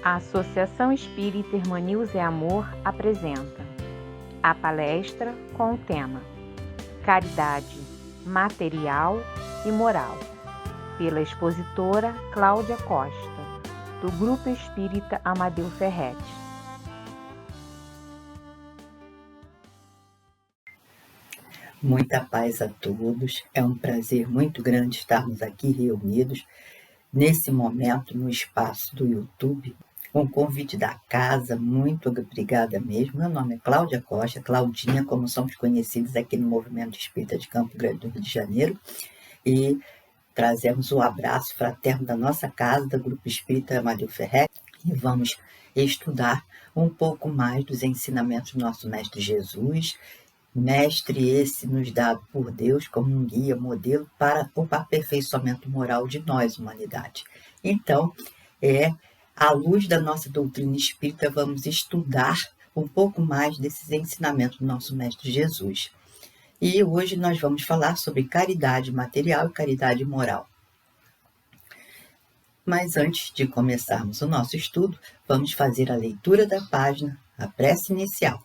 A Associação Espírita Irmã Nilza é Amor apresenta a palestra com o tema Caridade Material e Moral, pela expositora Cláudia Costa, do Grupo Espírita Amadeu Ferretti. Muita paz a todos, é um prazer muito grande estarmos aqui reunidos nesse momento no espaço do YouTube, com o convite da casa, muito obrigada mesmo. Meu nome é Cláudia Costa, Claudinha, como somos conhecidos aqui no Movimento Espírita de Campo Grande do Rio de Janeiro, e trazemos o abraço fraterno da nossa casa, do Grupo Espírita Amadeu Ferretti, e vamos estudar um pouco mais dos ensinamentos do nosso Mestre Jesus, Mestre esse nos dado por Deus como um guia, modelo para o aperfeiçoamento moral de nós, humanidade. Então, à luz da nossa doutrina espírita, vamos estudar um pouco mais desses ensinamentos do nosso Mestre Jesus. E hoje nós vamos falar sobre caridade material e caridade moral. Mas antes de começarmos o nosso estudo, vamos fazer a leitura da página, a prece inicial.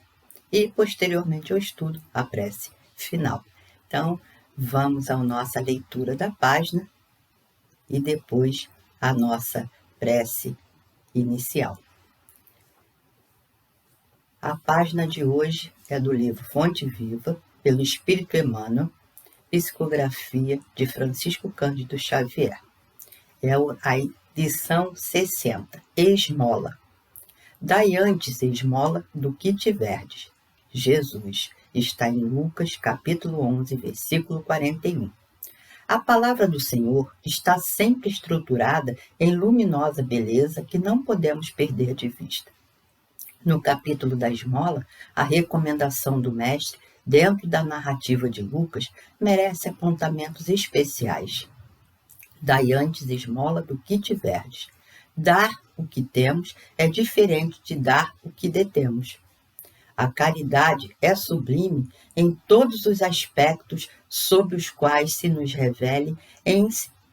E, posteriormente ao estudo, a prece final. Então, vamos à nossa leitura da página e depois a nossa prece inicial. A página de hoje é do livro Fonte Viva, pelo Espírito Emmanuel, psicografia de Francisco Cândido Xavier. É a edição 60, Esmola. Dai antes esmola do que tiverdes. Jesus, está em Lucas, capítulo 11, versículo 41. A palavra do Senhor está sempre estruturada em luminosa beleza que não podemos perder de vista. No capítulo da esmola, a recomendação do Mestre, dentro da narrativa de Lucas, merece apontamentos especiais. Dai antes esmola do que tiverdes. Dar o que temos é diferente de dar o que detemos. A caridade é sublime em todos os aspectos sobre os quais se nos revele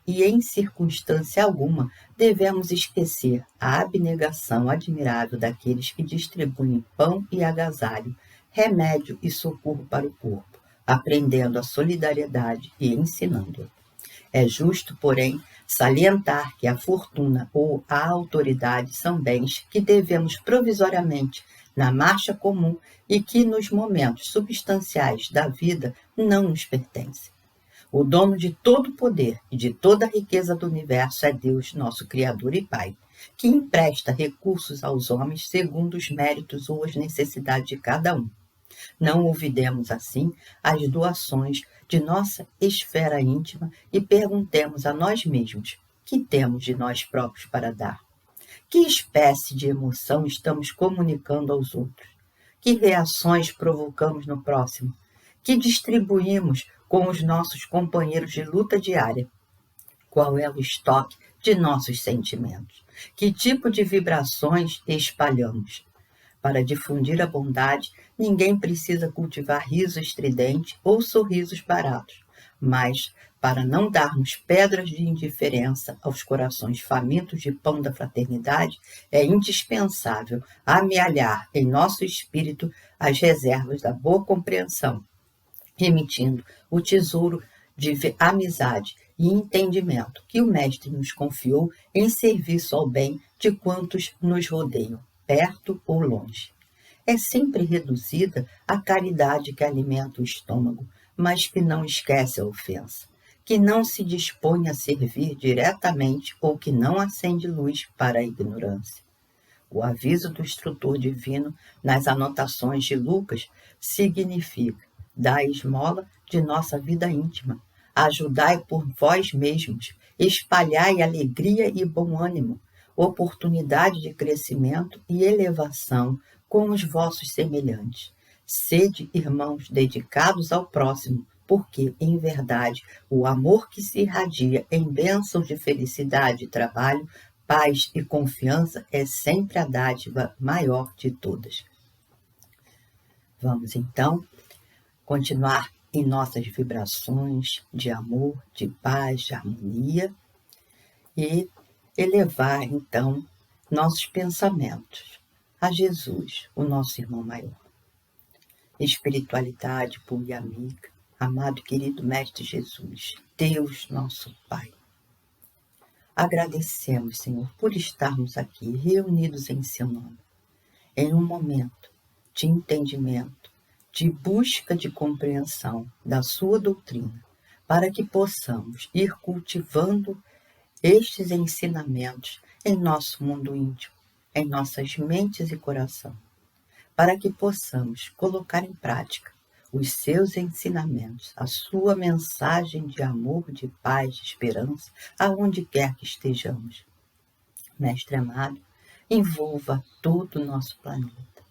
e em circunstância alguma devemos esquecer a abnegação admirável daqueles que distribuem pão e agasalho, remédio e socorro para o corpo, aprendendo a solidariedade e ensinando-a. É justo, porém, salientar que a fortuna ou a autoridade são bens que devemos provisoriamente na marcha comum e que nos momentos substanciais da vida não nos pertencem. O dono de todo o poder e de toda a riqueza do universo é Deus, nosso Criador e Pai, que empresta recursos aos homens segundo os méritos ou as necessidades de cada um. Não olvidemos, assim, as doações de nossa esfera íntima e perguntemos a nós mesmos: que temos de nós próprios para dar? Que espécie de emoção estamos comunicando aos outros? Que reações provocamos no próximo? Que distribuímos com os nossos companheiros de luta diária? Qual é o estoque de nossos sentimentos? Que tipo de vibrações espalhamos? Para difundir a bondade, ninguém precisa cultivar riso estridente ou sorrisos baratos, mas para não darmos pedras de indiferença aos corações famintos de pão da fraternidade, é indispensável amealhar em nosso espírito as reservas da boa compreensão, remitindo o tesouro de amizade e entendimento que o Mestre nos confiou em serviço ao bem de quantos nos rodeiam, perto ou longe. É sempre reduzida a caridade que alimenta o estômago, mas que não esquece a ofensa, que não se dispõe a servir diretamente ou que não acende luz para a ignorância. O aviso do instrutor divino nas anotações de Lucas significa: dai esmola de nossa vida íntima, ajudai por vós mesmos, espalhai alegria e bom ânimo, oportunidade de crescimento e elevação com os vossos semelhantes. Sede irmãos dedicados ao próximo, porque, em verdade, o amor que se irradia em bênçãos de felicidade e trabalho, paz e confiança é sempre a dádiva maior de todas. Vamos, então, continuar em nossas vibrações de amor, de paz, de harmonia e elevar, então, nossos pensamentos a Jesus, o nosso irmão maior. Espiritualidade pura e amiga, amado e querido Mestre Jesus, Deus nosso Pai. Agradecemos, Senhor, por estarmos aqui reunidos em Seu nome, em um momento de entendimento, de busca de compreensão da Sua doutrina, para que possamos ir cultivando estes ensinamentos em nosso mundo íntimo, em nossas mentes e coração, para que possamos colocar em prática os seus ensinamentos, a sua mensagem de amor, de paz, de esperança, aonde quer que estejamos. Mestre amado, envolva todo o nosso planeta,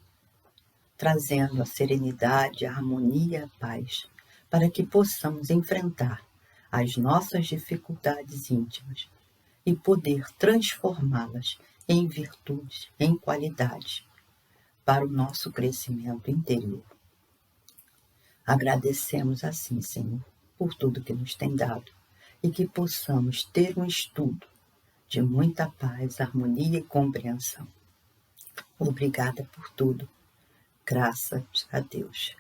trazendo a serenidade, a harmonia e a paz, para que possamos enfrentar as nossas dificuldades íntimas e poder transformá-las em virtudes, em qualidades, para o nosso crescimento interior. Agradecemos assim, Senhor, por tudo que nos tem dado e que possamos ter um estudo de muita paz, harmonia e compreensão. Obrigada por tudo. Graças a Deus.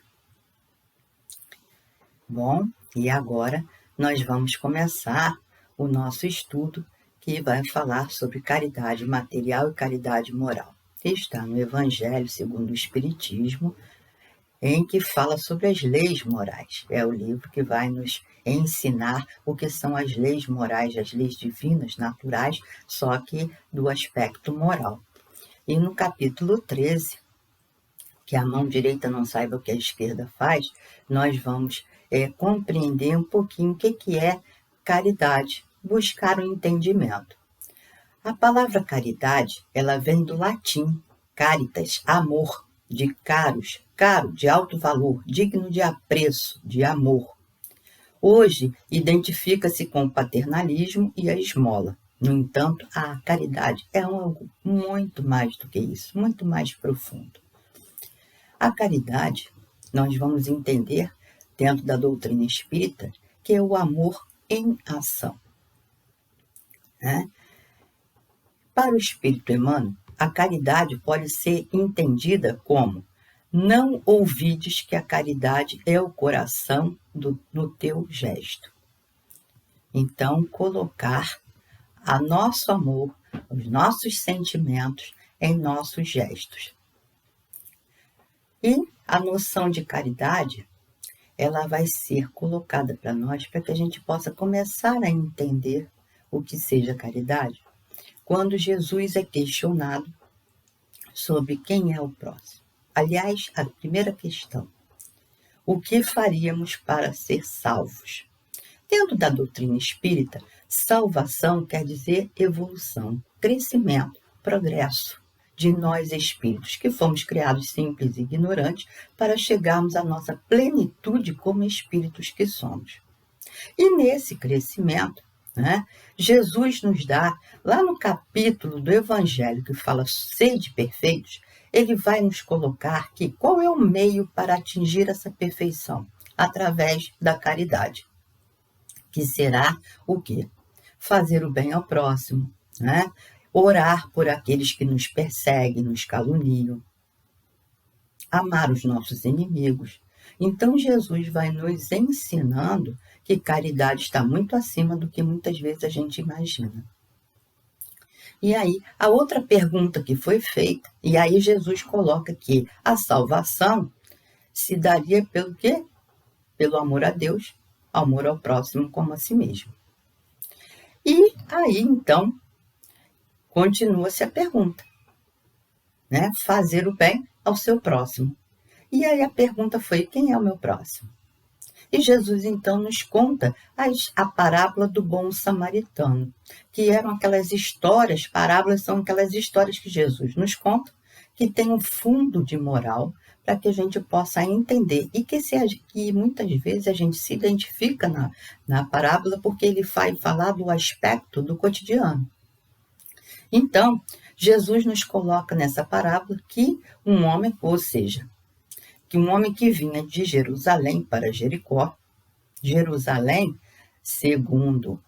Bom, e agora nós vamos começar o nosso estudo que vai falar sobre caridade material e caridade moral. Está no Evangelho segundo o Espiritismo, em que fala sobre as leis morais. É o livro que vai nos ensinar o que são as leis morais, as leis divinas, naturais, só que do aspecto moral. E no capítulo 13, que a mão direita não saiba o que a esquerda faz, nós vamos compreender um pouquinho o que é caridade, buscar o entendimento. A palavra caridade, ela vem do latim, caritas, amor, de caros, caro, de alto valor, digno de apreço, de amor. Hoje, identifica-se com o paternalismo e a esmola. No entanto, a caridade é algo muito mais do que isso, muito mais profundo. A caridade, nós vamos entender, dentro da doutrina espírita, que é o amor em ação. Para o espírito Emmanuel, a caridade pode ser entendida como: não ouvides que a caridade é o coração no teu gesto. Então, colocar a nosso amor, os nossos sentimentos em nossos gestos. E a noção de caridade, ela vai ser colocada para nós para que a gente possa começar a entender o que seja caridade, quando Jesus é questionado sobre quem é o próximo. Aliás, a primeira questão: o que faríamos para ser salvos? Dentro da doutrina espírita, salvação quer dizer evolução, crescimento, progresso de nós espíritos, que fomos criados simples e ignorantes para chegarmos à nossa plenitude como espíritos que somos. E nesse crescimento, Jesus nos dá, lá no capítulo do Evangelho que fala sede perfeitos, ele vai nos colocar que qual é o meio para atingir essa perfeição? Através da caridade, que será o quê? Fazer o bem ao próximo, orar por aqueles que nos perseguem, nos caluniam, amar os nossos inimigos. Então Jesus vai nos ensinando que caridade está muito acima do que muitas vezes a gente imagina. E aí, a outra pergunta que foi feita, e aí Jesus coloca que a salvação se daria pelo quê? Pelo amor a Deus, amor ao próximo como a si mesmo. E aí, então, continua-se a pergunta, fazer o bem ao seu próximo. E aí a pergunta foi: quem é o meu próximo? E Jesus, então, nos conta a parábola do bom samaritano, que eram aquelas histórias, parábolas são aquelas histórias que Jesus nos conta, que tem um fundo de moral, para que a gente possa entender, e que muitas vezes a gente se identifica na parábola, porque ele vai falar do aspecto do cotidiano. Então, Jesus nos coloca nessa parábola que um homem, ou seja, que um homem que vinha de Jerusalém para Jericó, Jerusalém, segundo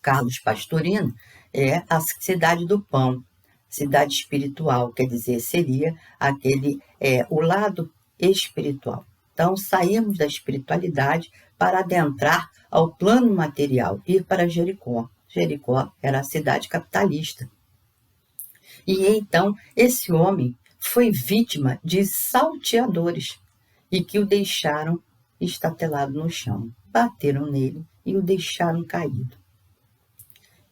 Carlos Pastorino, é a cidade do pão, Cidade espiritual, quer dizer, seria o lado espiritual. Então, saímos da espiritualidade para adentrar ao plano material, ir para Jericó. Jericó era a cidade capitalista. E então, esse homem foi vítima de salteadores e que o deixaram estatelado no chão. Bateram nele e o deixaram caído.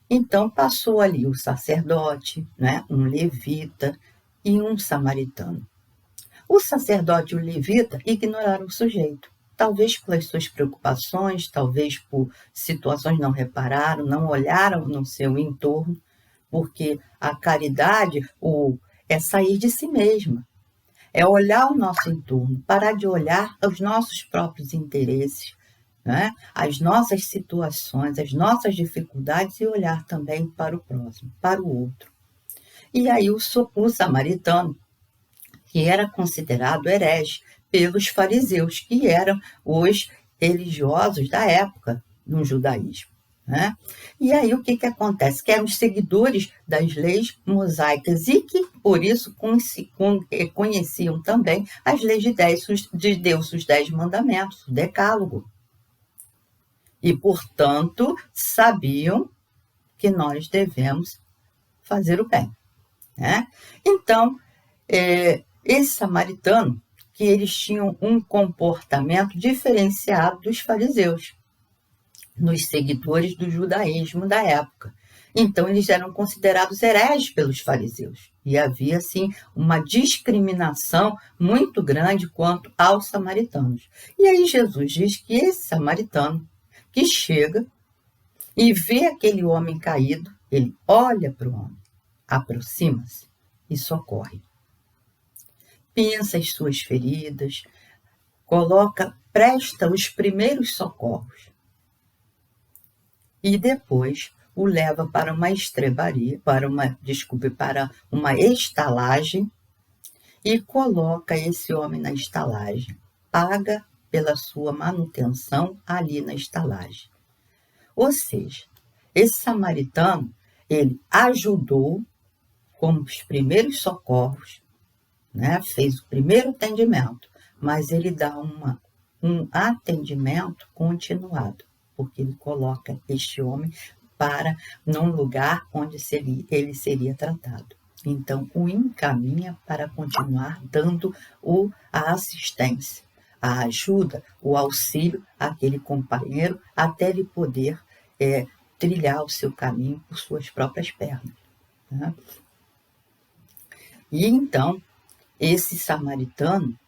Então, passou ali o sacerdote, né, um levita e um samaritano. O sacerdote e o levita ignoraram o sujeito. Talvez pelas suas preocupações, talvez por situações não repararam, não olharam no seu entorno, porque a caridade é sair de si mesma, é olhar o nosso entorno, parar de olhar os nossos próprios interesses, né? As nossas situações, as nossas dificuldades e olhar também para o próximo, para o outro. E aí o samaritano, que era considerado herege pelos fariseus, que eram os religiosos da época no judaísmo, né? E aí o que acontece? Que eram os seguidores das leis mosaicas e que, por isso, conheciam também as leis de Deus, os 10 mandamentos, o decálogo. E, portanto, sabiam que nós devemos fazer o bem, né? Então, esse samaritano, que eles tinham um comportamento diferenciado dos fariseus, nos seguidores do judaísmo da época. Então, eles eram considerados hereges pelos fariseus. E havia, assim, uma discriminação muito grande quanto aos samaritanos. E aí Jesus diz que esse samaritano, que chega e vê aquele homem caído, ele olha para o homem, aproxima-se e socorre. Pinça as suas feridas, presta os primeiros socorros. E depois o leva para uma estrebaria, para uma estalagem e coloca esse homem na estalagem. Paga pela sua manutenção ali na estalagem. Ou seja, esse samaritano, ele ajudou com os primeiros socorros, né? Fez o primeiro atendimento, mas ele dá um atendimento continuado, porque ele coloca este homem num lugar onde ele seria tratado. Então, o encaminha para continuar dando a assistência, a ajuda, o auxílio àquele companheiro, até ele poder trilhar o seu caminho por suas próprias pernas, né? E então, esse samaritano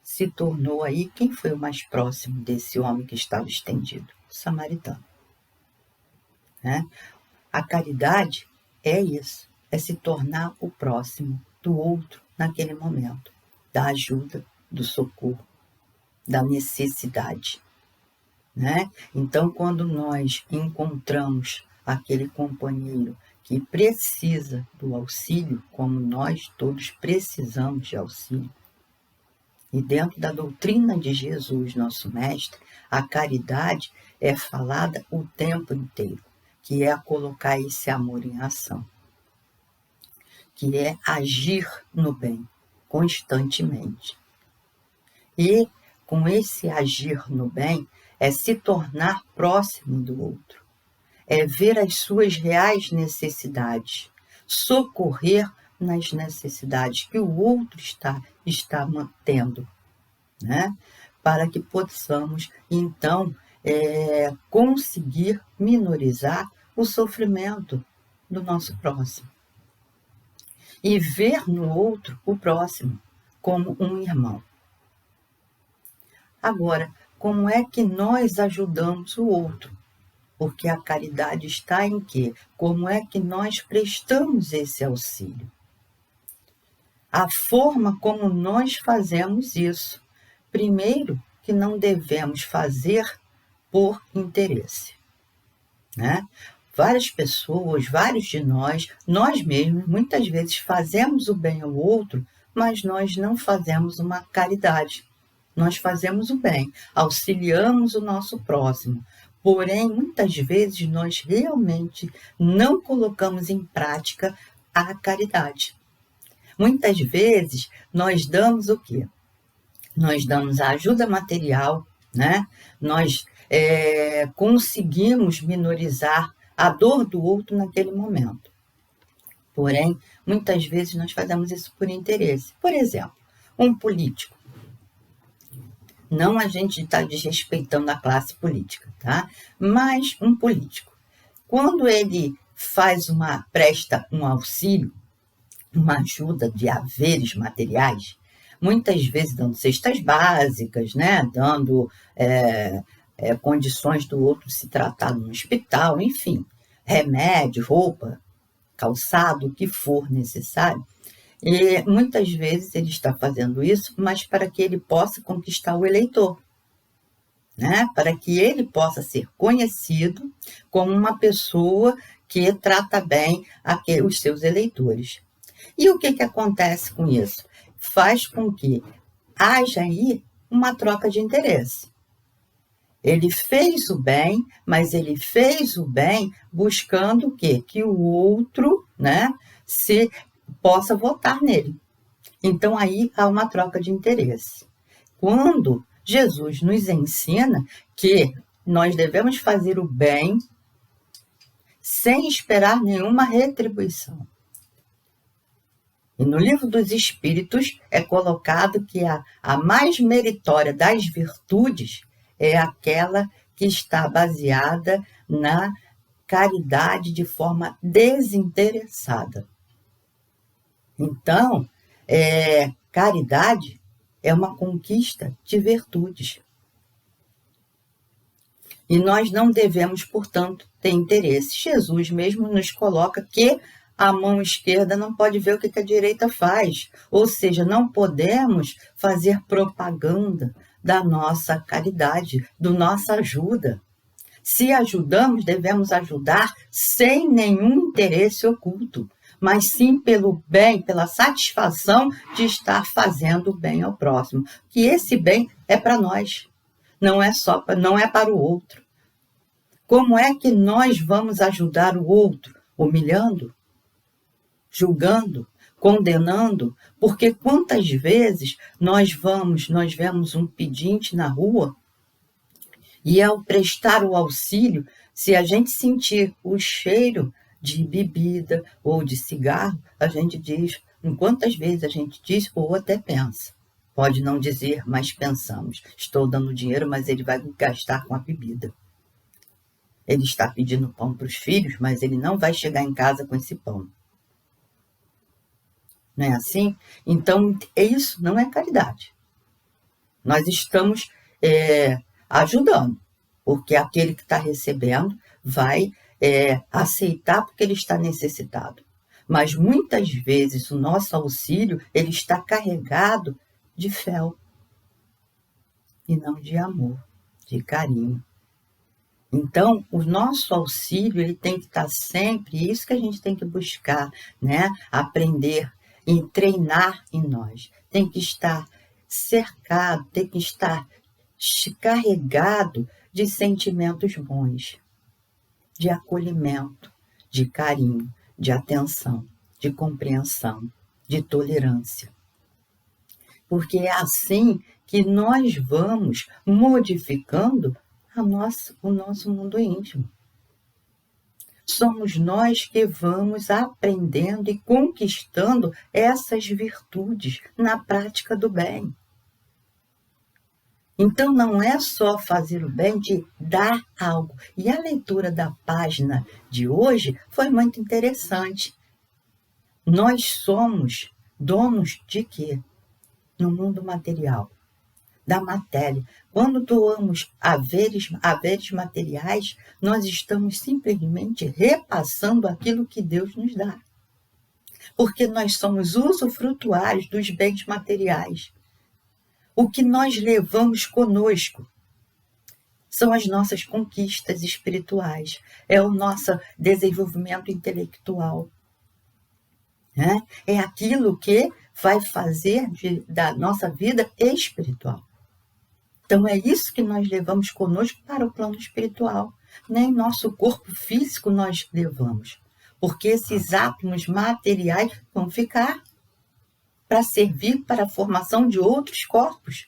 se tornou aí, quem foi o mais próximo desse homem que estava estendido? O samaritano, né? A caridade é isso, é se tornar o próximo do outro naquele momento, da ajuda, do socorro, da necessidade, né? Então, quando nós encontramos aquele companheiro que precisa do auxílio, como nós todos precisamos de auxílio, e dentro da doutrina de Jesus, nosso mestre, a caridade é falada o tempo inteiro, que é colocar esse amor em ação, que é agir no bem constantemente. E com esse agir no bem é se tornar próximo do outro, é ver as suas reais necessidades, socorrer nas necessidades que o outro está mantendo, né? Para que possamos, então, conseguir minorizar o sofrimento do nosso próximo. E ver no outro o próximo como um irmão. Agora, como é que nós ajudamos o outro? Porque a caridade está em quê? Como é que nós prestamos esse auxílio? A forma como nós fazemos isso. Primeiro, que não devemos fazer por interesse, né? Várias pessoas, vários de nós mesmos, muitas vezes fazemos o bem ao outro, mas nós não fazemos uma caridade. Nós fazemos o bem, auxiliamos o nosso próximo. Porém, muitas vezes nós realmente não colocamos em prática a caridade. Muitas vezes nós damos o quê? Nós damos a ajuda material, né? Nós conseguimos minorizar a dor do outro naquele momento. Porém, muitas vezes nós fazemos isso por interesse. Por exemplo, um político. Não a gente está desrespeitando a classe política, tá? Mas um político, quando ele presta um auxílio, uma ajuda de haveres materiais, muitas vezes dando cestas básicas, né? Dando condições do outro se tratar no hospital, enfim, remédio, roupa, calçado, o que for necessário. E muitas vezes ele está fazendo isso, mas para que ele possa conquistar o eleitor, né? Para que ele possa ser conhecido como uma pessoa que trata bem os seus eleitores. E o que acontece com isso? Faz com que haja aí uma troca de interesse. Ele fez o bem, mas ele fez o bem buscando o quê? Que o outro, né, possa votar nele. Então, aí há uma troca de interesse. Quando Jesus nos ensina que nós devemos fazer o bem sem esperar nenhuma retribuição. E no Livro dos Espíritos é colocado que a mais meritória das virtudes é aquela que está baseada na caridade de forma desinteressada. Então, caridade é uma conquista de virtudes. E nós não devemos, portanto, ter interesse. Jesus mesmo nos coloca que a mão esquerda não pode ver o que a direita faz. Ou seja, não podemos fazer propaganda da nossa caridade, da nossa ajuda. Se ajudamos, devemos ajudar sem nenhum interesse oculto, mas sim pelo bem, pela satisfação de estar fazendo o bem ao próximo. Que esse bem é para nós, não é para o outro. Como é que nós vamos ajudar o outro? Humilhando? Julgando? Condenando? Porque quantas vezes nós vemos um pedinte na rua e ao prestar o auxílio, se a gente sentir o cheiro de bebida ou de cigarro, a gente diz, quantas vezes a gente diz ou até pensa. Pode não dizer, mas pensamos. Estou dando dinheiro, mas ele vai gastar com a bebida. Ele está pedindo pão para os filhos, mas ele não vai chegar em casa com esse pão. Não é assim? Então, isso não é caridade. Nós estamos ajudando, porque aquele que está recebendo vai aceitar porque ele está necessitado. Mas muitas vezes o nosso auxílio ele está carregado de fel e não de amor, de carinho. Então, o nosso auxílio ele tem que estar sempre, isso que a gente tem que buscar, né? Aprender e treinar em nós. Tem que estar cercado, tem que estar carregado de sentimentos bons, de acolhimento, de carinho, de atenção, de compreensão, de tolerância. Porque é assim que nós vamos modificando o nosso mundo íntimo. Somos nós que vamos aprendendo e conquistando essas virtudes na prática do bem. Então, não é só fazer o bem de dar algo. E a leitura da página de hoje foi muito interessante. Nós somos donos de quê? No mundo material, da matéria. Quando doamos haveres materiais, nós estamos simplesmente repassando aquilo que Deus nos dá. Porque nós somos usufrutuários dos bens materiais. O que nós levamos conosco são as nossas conquistas espirituais, é o nosso desenvolvimento intelectual. Né? É aquilo que vai fazer da nossa vida espiritual. Então, é isso que nós levamos conosco para o plano espiritual. Nem nosso corpo físico nós levamos. porque esses átomos materiais vão ficar para servir para a formação de outros corpos.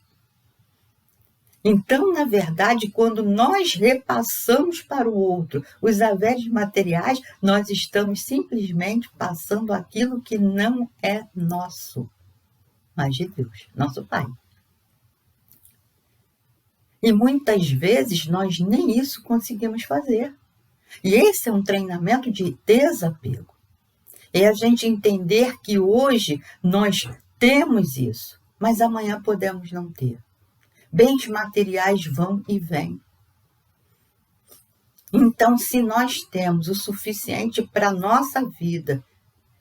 Então, na verdade, quando nós repassamos para o outro os haveres materiais, nós estamos simplesmente passando aquilo que não é nosso, mas de Deus, nosso Pai. E muitas vezes nós nem isso conseguimos fazer. E esse é um treinamento de desapego. É a gente entender que hoje nós temos isso, mas amanhã podemos não ter. Bens materiais vão e vêm. Então, se nós temos o suficiente para a nossa vida,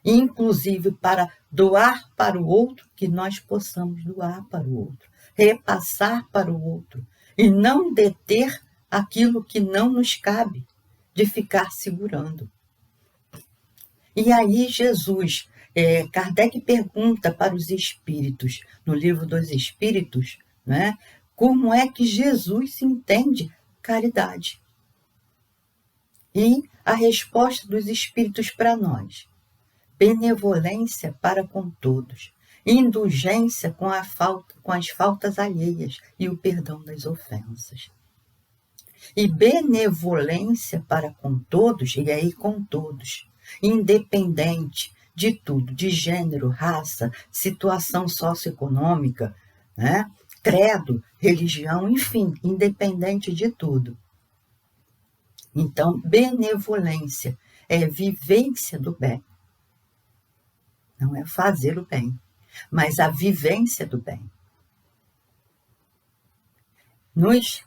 inclusive para doar para o outro, que nós possamos doar para o outro, repassar para o outro, e não deter aquilo que não nos cabe, de ficar segurando. E aí Jesus, Kardec pergunta para os espíritos, no livro dos Espíritos, né, como é que Jesus entende caridade. E a resposta dos espíritos para nós: benevolência para com todos, indulgência com as faltas alheias e o perdão das ofensas. E benevolência para com todos, e aí com todos, independente de tudo, de gênero, raça, situação socioeconômica, né? Credo, religião, enfim, independente de tudo. Então, benevolência é vivência do bem. Não é fazer o bem, mas a vivência do bem. Nos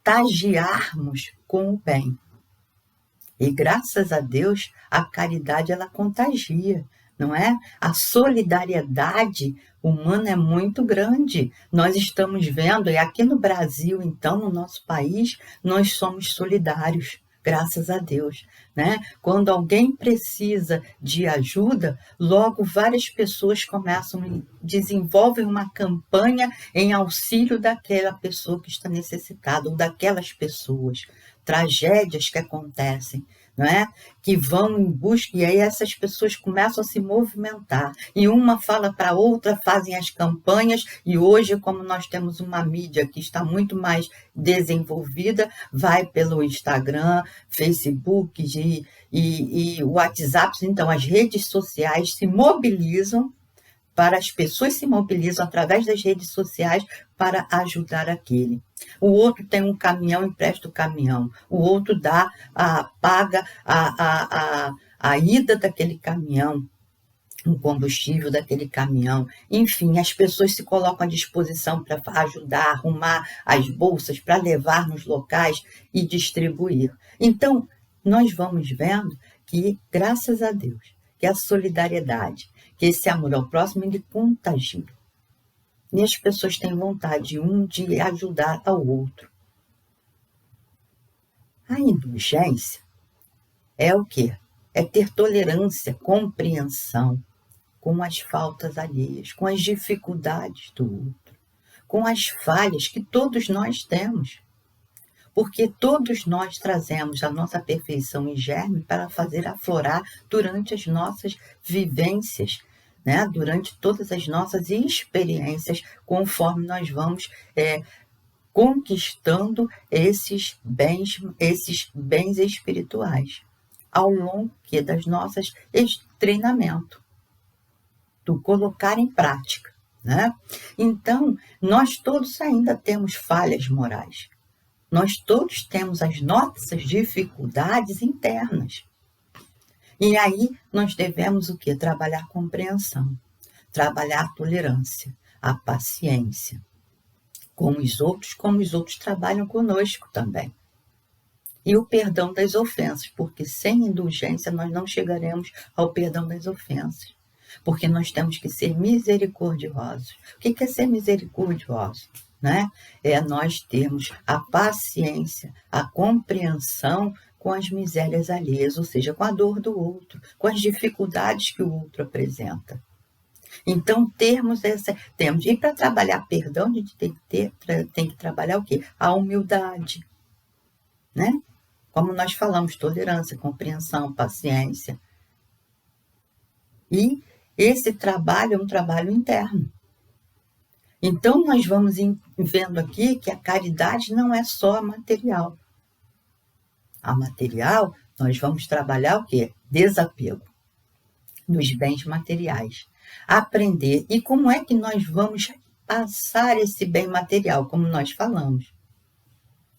contagiarmos com o bem. E graças a Deus, a caridade ela contagia, não é? A solidariedade humana é muito grande. Nós estamos vendo, e aqui no Brasil, então, no nosso país, nós somos solidários, graças a Deus, né? Quando alguém precisa de ajuda, logo várias pessoas desenvolvem uma campanha em auxílio daquela pessoa que está necessitada, ou daquelas pessoas. Tragédias que acontecem, não é? Que vão em busca, e aí essas pessoas começam a se movimentar, e uma fala para a outra, fazem as campanhas, e hoje, como nós temos uma mídia que está muito mais desenvolvida, vai pelo Instagram, Facebook e WhatsApp, então as redes sociais se mobilizam, as pessoas se mobilizam através das redes sociais para ajudar aquele. O outro tem um caminhão, empresta o caminhão. O outro paga a ida daquele caminhão, o combustível daquele caminhão. Enfim, as pessoas se colocam à disposição para ajudar, arrumar as bolsas, para levar nos locais e distribuir. Então, nós vamos vendo que, graças a Deus, que a solidariedade, que esse amor ao próximo, ele contagia. E as pessoas têm vontade de ajudar ao outro. A indulgência é o quê? É ter tolerância, compreensão com as faltas alheias, com as dificuldades do outro, com as falhas que todos nós temos. Porque todos nós trazemos a nossa perfeição em germe para fazer aflorar durante as nossas vivências, né? Durante todas as nossas experiências, conforme nós vamos conquistando esses bens espirituais, ao longo das nossas treinamento, do colocar em prática, né? Então, nós todos ainda temos falhas morais. Nós todos temos as nossas dificuldades internas. E aí nós devemos o quê? Trabalhar a compreensão, trabalhar a tolerância, a paciência com os outros, como os outros trabalham conosco também. E o perdão das ofensas, porque sem indulgência nós não chegaremos ao perdão das ofensas. Porque nós temos que ser misericordiosos. O que é ser misericordioso? Né? É nós termos a paciência, a compreensão com as misérias alheias, ou seja, com a dor do outro, com as dificuldades que o outro apresenta. Então, temos. E para trabalhar perdão, a gente tem que trabalhar o quê? A humildade, né? Como nós falamos, tolerância, compreensão, paciência. E esse trabalho é um trabalho interno. Então, nós vamos vendo aqui que a caridade não é só material. A material, nós vamos trabalhar o quê? Desapego dos bens materiais. Aprender. E como é que nós vamos passar esse bem material, como nós falamos?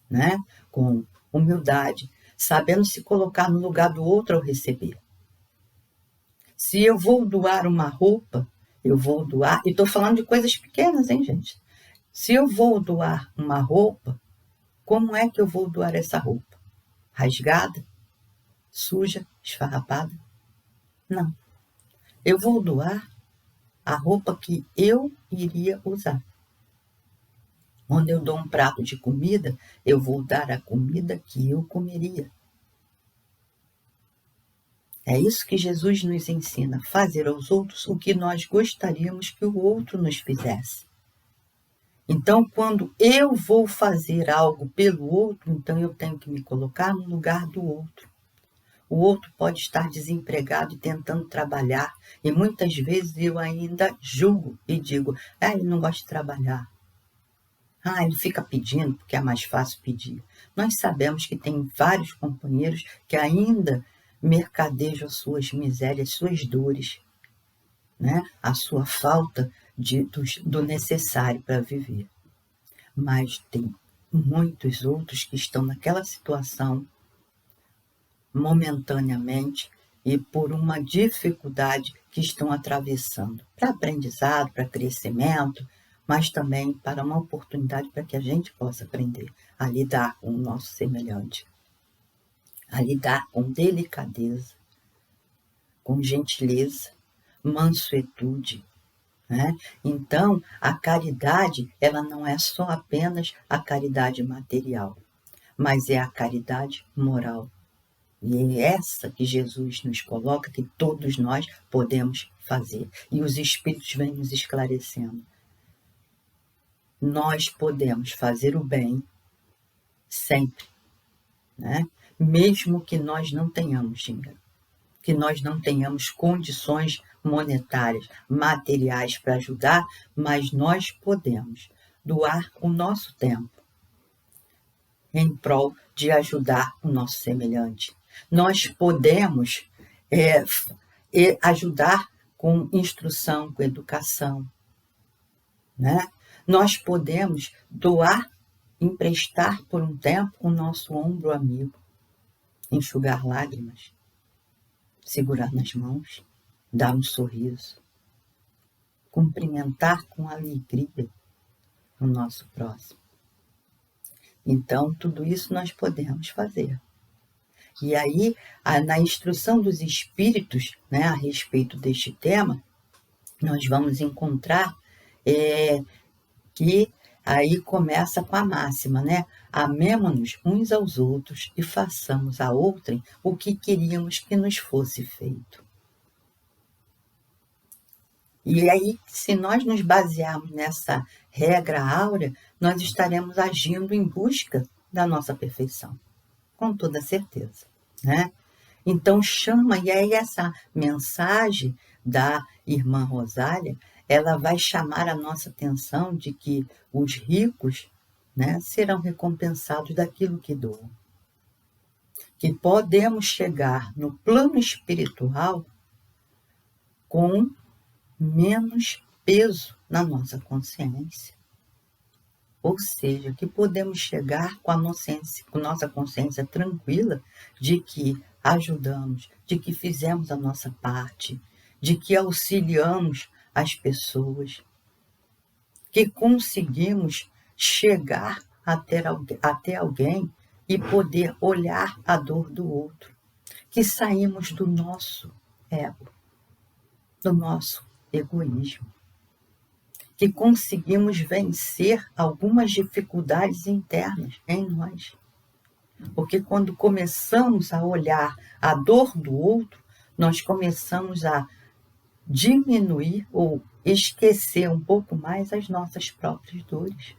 Né? Com humildade, sabendo se colocar no lugar do outro ao receber. Se eu vou doar uma roupa, eu vou doar, e estou falando de coisas pequenas, hein, gente? Se eu vou doar uma roupa, como é que eu vou doar essa roupa? Rasgada? Suja? Esfarrapada? Não. Eu vou doar a roupa que eu iria usar. Quando eu dou um prato de comida, eu vou dar a comida que eu comeria. É isso que Jesus nos ensina, fazer aos outros o que nós gostaríamos que o outro nos fizesse. Então, quando eu vou fazer algo pelo outro, então eu tenho que me colocar no lugar do outro. O outro pode estar desempregado e tentando trabalhar, e muitas vezes eu ainda julgo e digo, ele não gosta de trabalhar. Ele fica pedindo porque é mais fácil pedir. Nós sabemos que tem vários companheiros que ainda mercadejam suas misérias, suas dores, né? A sua falta do necessário para viver. Mas tem muitos outros que estão naquela situação momentaneamente e por uma dificuldade que estão atravessando para aprendizado, para crescimento, mas também para uma oportunidade para que a gente possa aprender a lidar com o nosso semelhante, a lidar com delicadeza, com gentileza, mansuetude, né? Então, a caridade, ela não é só apenas a caridade material, mas é a caridade moral. E é essa que Jesus nos coloca, que todos nós podemos fazer. E os Espíritos vêm nos esclarecendo. Nós podemos fazer o bem sempre, né? Mesmo que nós não tenhamos dinheiro, que nós não tenhamos condições monetárias, materiais para ajudar, mas nós podemos doar o nosso tempo em prol de ajudar o nosso semelhante. Nós podemos ajudar com instrução, com educação, né? Nós podemos doar, emprestar por um tempo o nosso ombro amigo, enxugar lágrimas, segurar nas mãos, dar um sorriso, cumprimentar com alegria o nosso próximo. Então, tudo isso nós podemos fazer. E aí, na instrução dos espíritos, né, a respeito deste tema, nós vamos encontrar que aí começa com a máxima, né? Amemo-nos uns aos outros e façamos a outrem o que queríamos que nos fosse feito. E aí, se nós nos basearmos nessa regra áurea, nós estaremos agindo em busca da nossa perfeição, com toda certeza, né? Então chama, e aí essa mensagem da irmã Rosália, ela vai chamar a nossa atenção de que os ricos, né, serão recompensados daquilo que doam. Que podemos chegar no plano espiritual com menos peso na nossa consciência. Ou seja, que podemos chegar com a nossa consciência tranquila de que ajudamos, de que fizemos a nossa parte, de que auxiliamos as pessoas, que conseguimos chegar até alguém e poder olhar a dor do outro, que saímos do nosso ego, do nosso egoísmo, que conseguimos vencer algumas dificuldades internas em nós. Porque quando começamos a olhar a dor do outro, nós começamos a diminuir ou esquecer um pouco mais as nossas próprias dores,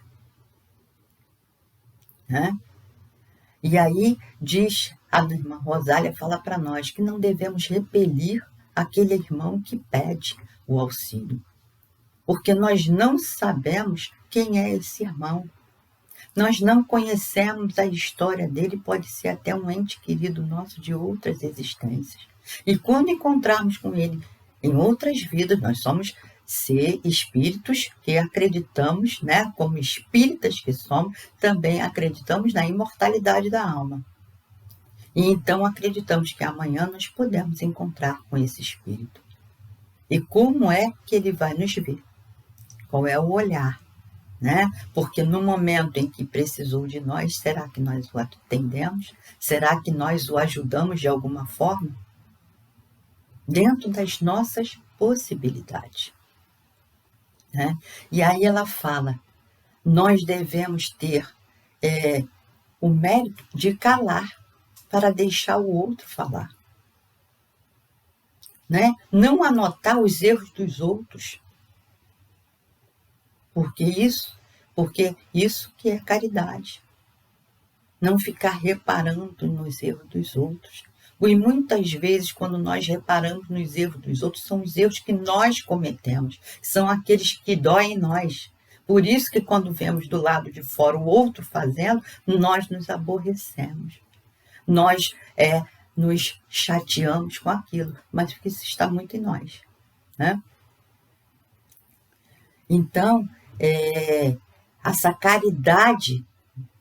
né? E aí diz, a irmã Rosália fala para nós que não devemos repelir aquele irmão que pede o auxílio, porque nós não sabemos quem é esse irmão. Nós não conhecemos a história dele, pode ser até um ente querido nosso de outras existências. E quando encontrarmos com ele em outras vidas, nós somos espíritos que acreditamos, né, como espíritas que somos, também acreditamos na imortalidade da alma. E então acreditamos que amanhã nós podemos encontrar com esse espírito. E como é que ele vai nos ver? Qual é o olhar? Né? Porque no momento em que precisou de nós, será que nós o atendemos? Será que nós o ajudamos de alguma forma? Dentro das nossas possibilidades. Né? E aí ela fala, nós devemos ter o mérito de calar para deixar o outro falar. Né? Não anotar os erros dos outros. Porque isso que é caridade. Não ficar reparando nos erros dos outros. E muitas vezes, quando nós reparamos nos erros dos outros, são os erros que nós cometemos. São aqueles que doem em nós. Por isso que quando vemos do lado de fora o outro fazendo, nós nos aborrecemos. Nós nos chateamos com aquilo, mas porque isso está muito em nós. Né? Então, essa caridade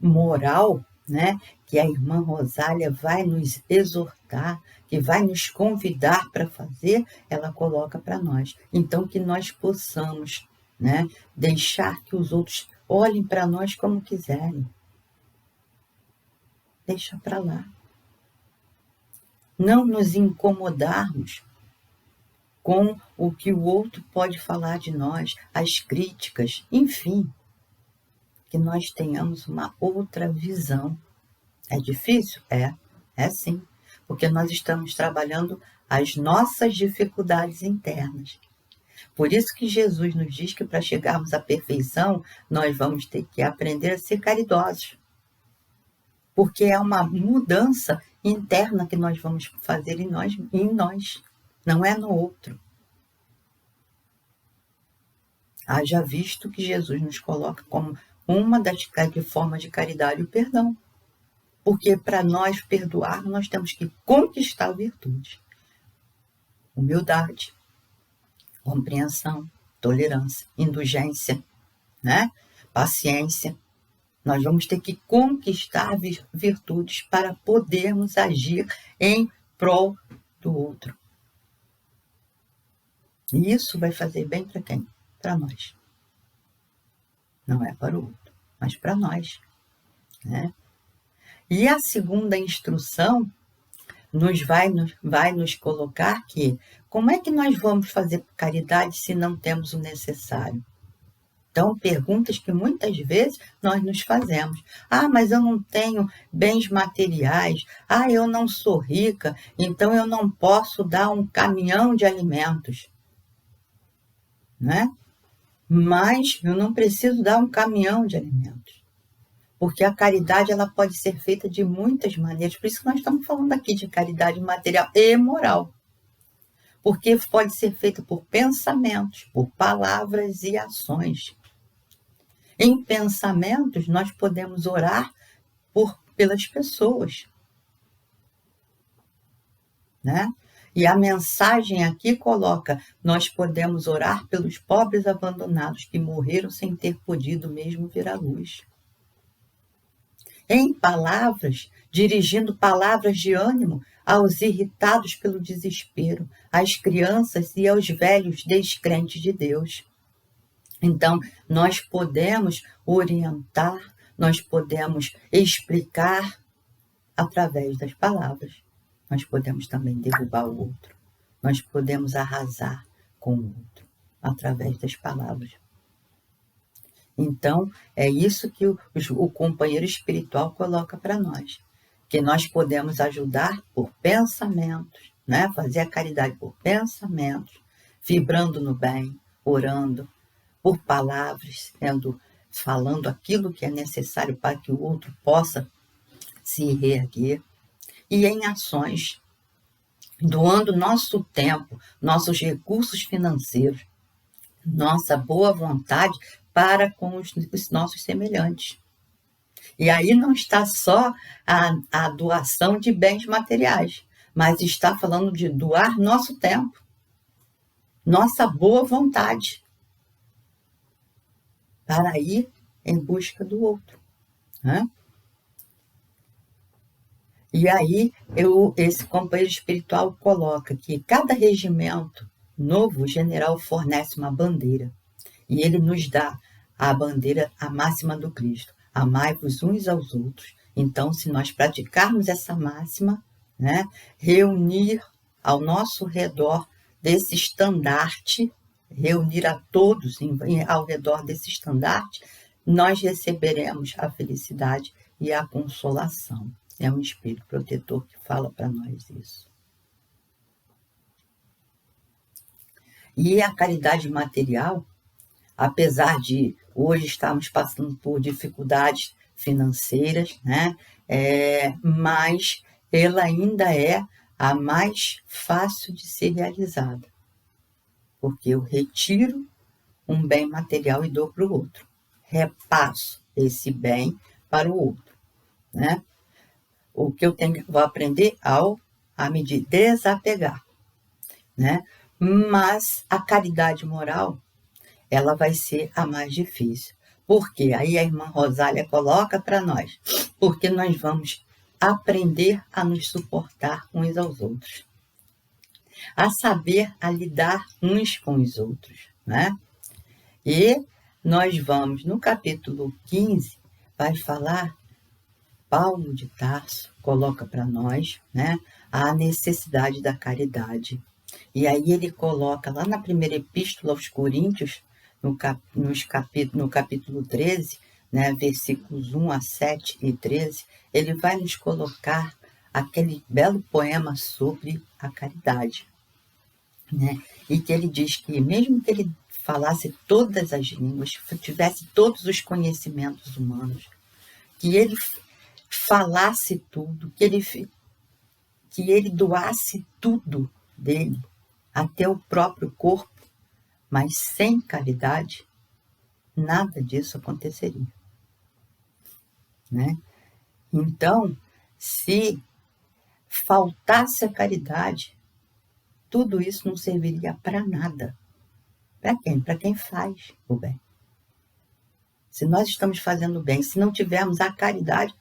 moral, né, que a irmã Rosália vai nos exortar, que vai nos convidar para fazer, ela coloca para nós. Então, que nós possamos, né, deixar que os outros olhem para nós como quiserem. Deixa para lá. Não nos incomodarmos com o que o outro pode falar de nós, as críticas, enfim, que nós tenhamos uma outra visão. É difícil? É sim, porque nós estamos trabalhando as nossas dificuldades internas. Por isso que Jesus nos diz que para chegarmos à perfeição, nós vamos ter que aprender a ser caridosos. Porque é uma mudança interna que nós vamos fazer em nós. Não é no outro. Haja visto que Jesus nos coloca como uma das formas de caridade o perdão. Porque para nós perdoar, nós temos que conquistar virtudes. Humildade, compreensão, tolerância, indulgência, né? Paciência. Nós vamos ter que conquistar virtudes para podermos agir em prol do outro. E isso vai fazer bem para quem? Para nós. Não é para o outro, mas para nós. Né? E a segunda instrução vai nos colocar que como é que nós vamos fazer caridade se não temos o necessário? Então, perguntas que muitas vezes nós nos fazemos. Mas eu não tenho bens materiais. Eu não sou rica, então eu não posso dar um caminhão de alimentos. Né? Mas eu não preciso dar um caminhão de alimentos. Porque a caridade ela pode ser feita de muitas maneiras. Por isso que nós estamos falando aqui de caridade material e moral. Porque pode ser feita por pensamentos, por palavras e ações. Em pensamentos, nós podemos orar pelas pessoas. Né? E a mensagem aqui coloca, nós podemos orar pelos pobres abandonados que morreram sem ter podido mesmo ver a luz. Em palavras, dirigindo palavras de ânimo aos irritados pelo desespero, às crianças e aos velhos descrentes de Deus. Então, nós podemos orientar, nós podemos explicar através das palavras. Nós podemos também derrubar o outro. Nós podemos arrasar com o outro através das palavras. Então, é isso que o companheiro espiritual coloca para nós. Que nós podemos ajudar por pensamentos, né? Fazer a caridade por pensamentos, vibrando no bem, orando, por palavras, falando aquilo que é necessário para que o outro possa se reerguer, e em ações, doando nosso tempo, nossos recursos financeiros, nossa boa vontade para com os nossos semelhantes. E aí não está só a doação de bens materiais, mas está falando de doar nosso tempo, nossa boa vontade, para ir em busca do outro. Né? E aí, esse companheiro espiritual coloca que cada regimento novo, o general fornece uma bandeira. E ele nos dá a bandeira, a máxima do Cristo. Amai-vos uns aos outros. Então, se nós praticarmos essa máxima, né, reunir ao nosso redor desse estandarte, reunir a todos ao redor desse estandarte, nós receberemos a felicidade e a consolação. É um espírito protetor que fala para nós isso. E a caridade material, apesar de hoje estarmos passando por dificuldades financeiras, né, mas ela ainda é a mais fácil de ser realizada. Porque eu retiro um bem material e dou para o outro. Repasso esse bem para o outro. Né? O que eu vou aprender a me desapegar. Né? Mas a caridade moral, ela vai ser a mais difícil. Porque aí a irmã Rosália coloca para nós, porque nós vamos aprender a nos suportar uns aos outros, a saber a lidar uns com os outros, né? E nós vamos, no capítulo 15, vai falar, Paulo de Tarso coloca para nós, né, a necessidade da caridade. E aí ele coloca lá na primeira epístola aos Coríntios, no capítulo 13, né, versículos 1 a 7 e 13, ele vai nos colocar aquele belo poema sobre a caridade. Né? E que ele diz que mesmo que ele falasse todas as línguas, tivesse todos os conhecimentos humanos, que ele falasse tudo, que ele doasse tudo dele, até o próprio corpo, mas sem caridade, nada disso aconteceria. Né? Então, se faltasse a caridade, tudo isso não serviria para nada. Para quem? Para quem faz o bem. Se nós estamos fazendo o bem, se não tivermos a caridade,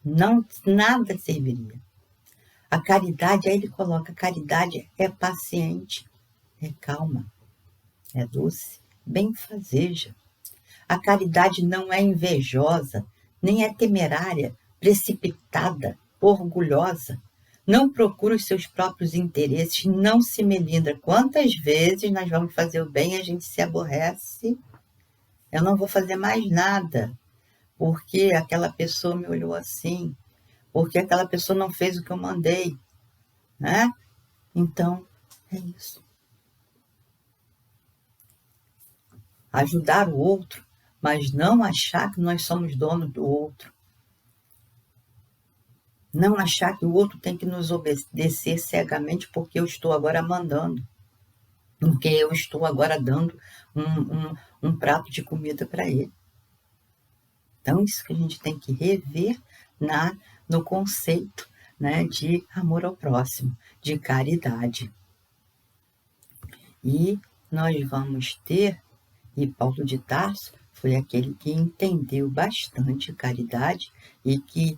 nada serviria. A caridade, aí ele coloca, a caridade é paciente, é calma, é doce, benfazeja. A caridade não é invejosa, nem é temerária, precipitada, orgulhosa. Não procura os seus próprios interesses, não se melindra. Quantas vezes nós vamos fazer o bem e a gente se aborrece? Eu não vou fazer mais nada, porque aquela pessoa me olhou assim, porque aquela pessoa não fez o que eu mandei. Né? Então, é isso. Ajudar o outro, mas não achar que nós somos donos do outro. Não achar que o outro tem que nos obedecer cegamente porque eu estou agora mandando. Porque eu estou agora dando um prato de comida para ele. Então, isso que a gente tem que rever no conceito, né, de amor ao próximo, de caridade. E nós vamos ter, e Paulo de Tarso foi aquele que entendeu bastante caridade e que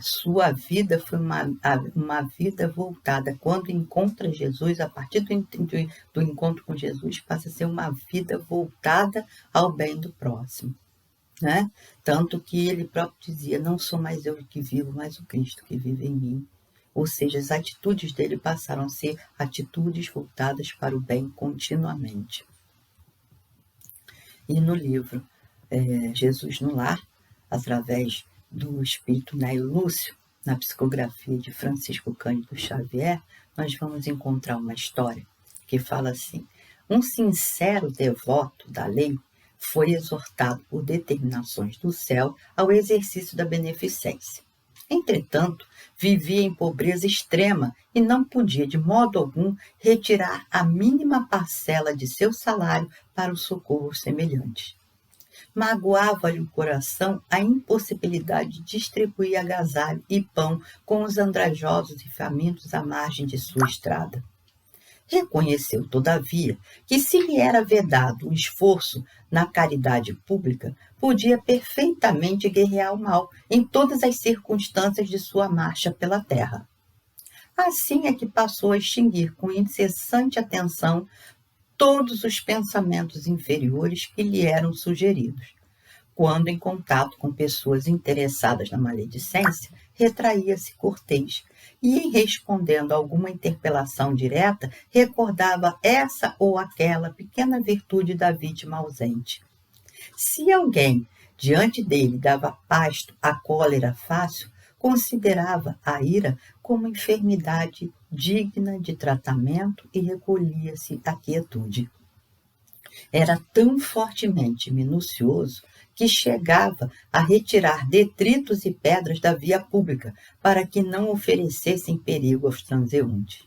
sua vida foi uma vida voltada. Quando encontra Jesus, a partir do encontro com Jesus, passa a ser uma vida voltada ao bem do próximo. Né? Tanto que ele próprio dizia, não sou mais eu que vivo, mas o Cristo que vive em mim. Ou seja, as atitudes dele passaram a ser atitudes voltadas para o bem continuamente. E no livro Jesus no Lar, através do Espírito Neio Lúcio, na psicografia de Francisco Cândido Xavier, nós vamos encontrar uma história que fala assim: um sincero devoto da lei foi exortado por determinações do céu ao exercício da beneficência. Entretanto, vivia em pobreza extrema e não podia de modo algum retirar a mínima parcela de seu salário para o socorro aos semelhantes. Magoava-lhe o coração a impossibilidade de distribuir agasalho e pão com os andrajosos e famintos à margem de sua estrada. Reconheceu, todavia, que se lhe era vedado o esforço na caridade pública, podia perfeitamente guerrear o mal em todas as circunstâncias de sua marcha pela terra. Assim é que passou a extinguir com incessante atenção todos os pensamentos inferiores que lhe eram sugeridos. Quando em contato com pessoas interessadas na maledicência, retraía-se cortês e, em respondendo a alguma interpelação direta, recordava essa ou aquela pequena virtude da vítima ausente. Se alguém, diante dele, dava pasto à cólera fácil, considerava a ira como enfermidade digna de tratamento e recolhia-se à quietude. Era tão fortemente minucioso que chegava a retirar detritos e pedras da via pública para que não oferecessem perigo aos transeuntes.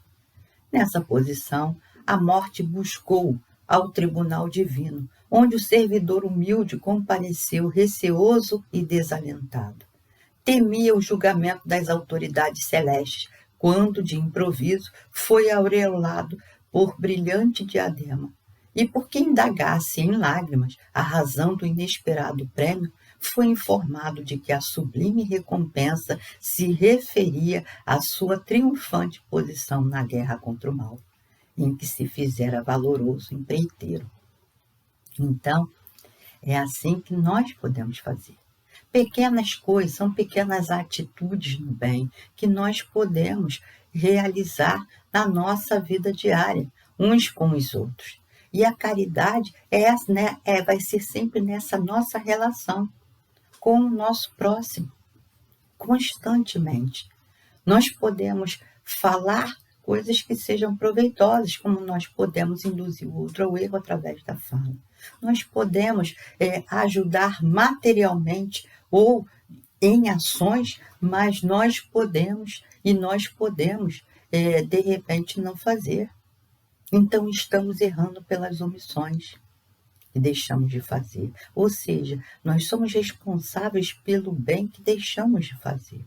Nessa posição, a morte buscou ao tribunal divino, onde o servidor humilde compareceu receoso e desalentado. Temia o julgamento das autoridades celestes, quando, de improviso, foi aureolado por brilhante diadema. E por quem indagasse em lágrimas a razão do inesperado prêmio, foi informado de que a sublime recompensa se referia à sua triunfante posição na guerra contra o mal, em que se fizera valoroso empreiteiro. Então, é assim que nós podemos fazer. Pequenas coisas, são pequenas atitudes no bem que nós podemos realizar na nossa vida diária, uns com os outros. E a caridade vai ser sempre nessa nossa relação com o nosso próximo, constantemente. Nós podemos falar coisas que sejam proveitosas, como nós podemos induzir o outro ao erro através da fala. Nós podemos ajudar materialmente ou em ações, mas nós podemos de repente, não fazer. Então, estamos errando pelas omissões que deixamos de fazer. Ou seja, nós somos responsáveis pelo bem que deixamos de fazer.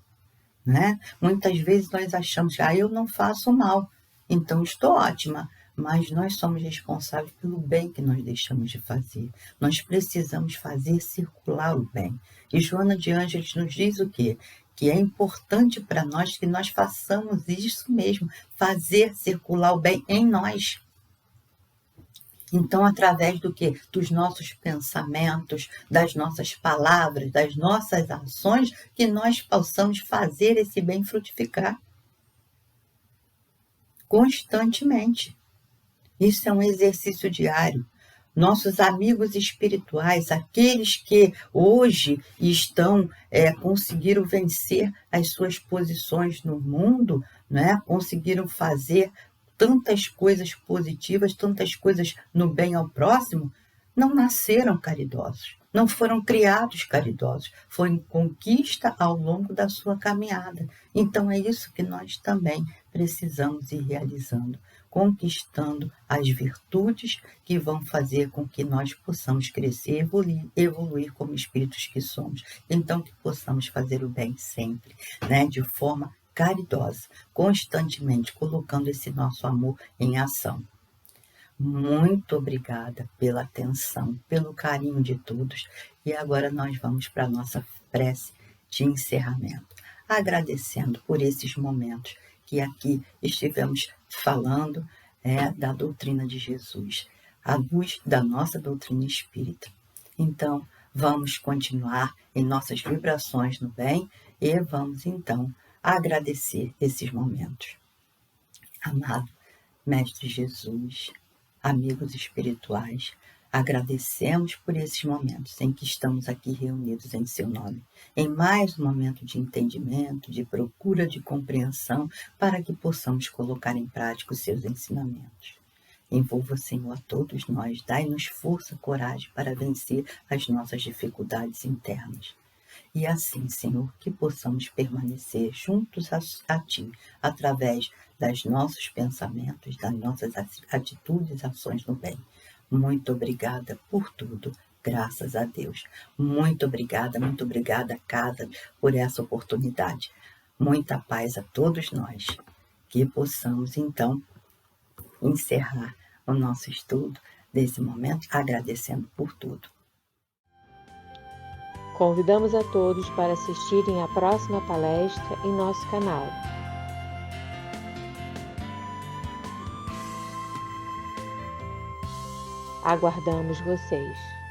Né? Muitas vezes nós achamos que eu não faço mal, então estou ótima. Mas nós somos responsáveis pelo bem que nós deixamos de fazer. Nós precisamos fazer circular o bem. E Joana de Ângeles nos diz o quê? Que é importante para nós que nós façamos isso mesmo, fazer circular o bem em nós. Então, através do quê? Dos nossos pensamentos, das nossas palavras, das nossas ações, que nós possamos fazer esse bem frutificar. Constantemente. Isso é um exercício diário. Nossos amigos espirituais, aqueles que hoje conseguiram vencer as suas posições no mundo, né? Conseguiram fazer tantas coisas positivas, tantas coisas no bem ao próximo, não nasceram caridosos, não foram criados caridosos, foi em conquista ao longo da sua caminhada. Então é isso que nós também precisamos ir realizando, conquistando as virtudes que vão fazer com que nós possamos crescer, evoluir como espíritos que somos. Então que possamos fazer o bem sempre, né? De forma caridosa, constantemente colocando esse nosso amor em ação. Muito obrigada pela atenção, pelo carinho de todos. E agora nós vamos para a nossa prece de encerramento, agradecendo por esses momentos que aqui estivemos falando da doutrina de Jesus, à luz da nossa doutrina espírita. Então, vamos continuar em nossas vibrações no bem e vamos, então, agradecer esses momentos. Amado Mestre Jesus, amigos espirituais, agradecemos por esses momentos em que estamos aqui reunidos em seu nome, em mais um momento de entendimento, de procura de compreensão, para que possamos colocar em prática os seus ensinamentos. Envolva, Senhor, a todos nós, dai-nos força, coragem para vencer as nossas dificuldades internas. E assim, Senhor, que possamos permanecer juntos a Ti, através dos nossos pensamentos, das nossas atitudes e ações no bem. Muito obrigada por tudo, graças a Deus. Muito obrigada, Casa, por essa oportunidade. Muita paz a todos nós. Que possamos, então, encerrar o nosso estudo nesse momento, agradecendo por tudo. Convidamos a todos para assistirem à próxima palestra em nosso canal. Aguardamos vocês!